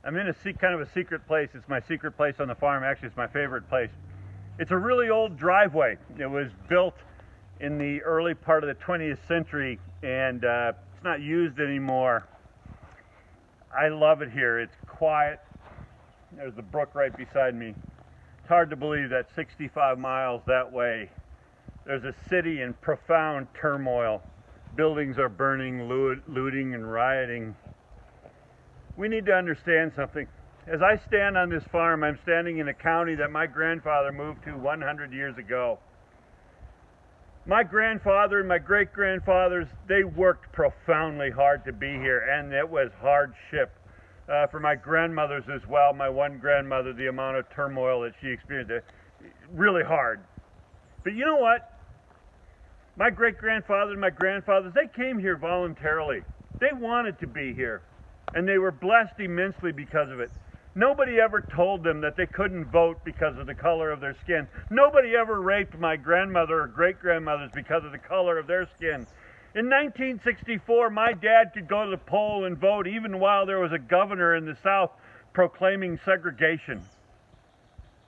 I'm in kind of a secret place. It's my secret place on the farm. Actually, it's my favorite place. It's a really old driveway. It was built in the early part of the 20th century, and it's not used anymore. I love it here. It's quiet. There's the brook right beside me. It's hard to believe that 65 miles that way, there's a city in profound turmoil. Buildings are burning, looting, and rioting. We need to understand something. As I stand on this farm, I'm standing in a county that my grandfather moved to 100 years ago. My grandfather and my great-grandfathers, they worked profoundly hard to be here, and it was hardship. For my grandmothers as well, my one grandmother, the amount of turmoil that she experienced, really hard. But you know what? My great-grandfather and my grandfathers, they came here voluntarily. They wanted to be here, and they were blessed immensely because of it. Nobody ever told them that they couldn't vote because of the color of their skin. Nobody ever raped my grandmother or great-grandmothers because of the color of their skin. In 1964, my dad could go to the poll and vote even while there was a governor in the South proclaiming segregation.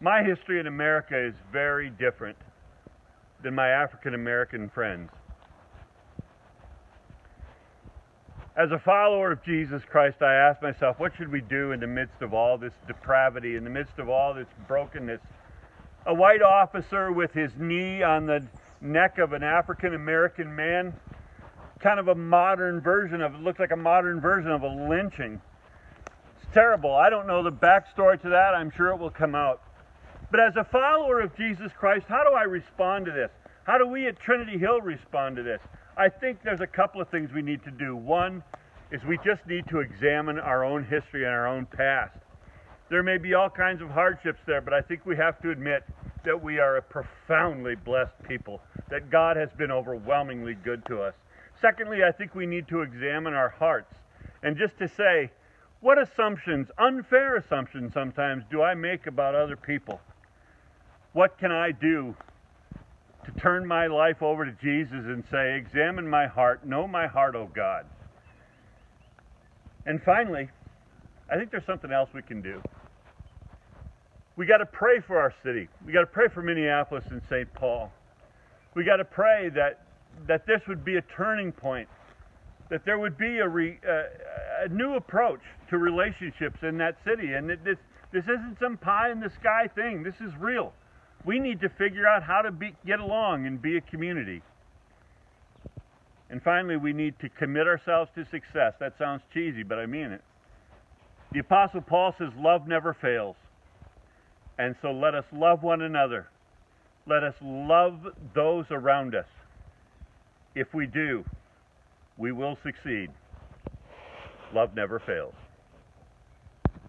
My history in America is very different than my African-American friends. As a follower of Jesus Christ, I ask myself, what should we do in the midst of all this depravity, in the midst of all this brokenness? A white officer with his knee on the neck of an African-American man, kind of a modern version of, it looks like a modern version of a lynching. It's terrible. I don't know the backstory to that. I'm sure it will come out. But as a follower of Jesus Christ, how do I respond to this? How do we at Trinity Hill respond to this? I think there's a couple of things we need to do. One is we just need to examine our own history and our own past. There may be all kinds of hardships there, but I think we have to admit that we are a profoundly blessed people, that God has been overwhelmingly good to us. Secondly, I think we need to examine our hearts and just to say, what assumptions, unfair assumptions sometimes, do I make about other people? What can I do to turn my life over to Jesus and say, examine my heart, know my heart, O God. And finally, I think there's something else we can do. We got to pray for our city. We got to pray for Minneapolis and St. Paul. We got to pray that this would be a turning point, that there would be a new approach to relationships in that city, and that this isn't some pie-in-the-sky thing. This is real. We need to figure out how to get along and be a community. And finally, we need to commit ourselves to success. That sounds cheesy, but I mean it. The Apostle Paul says, love never fails. And so let us love one another. Let us love those around us. If we do, we will succeed. Love never fails.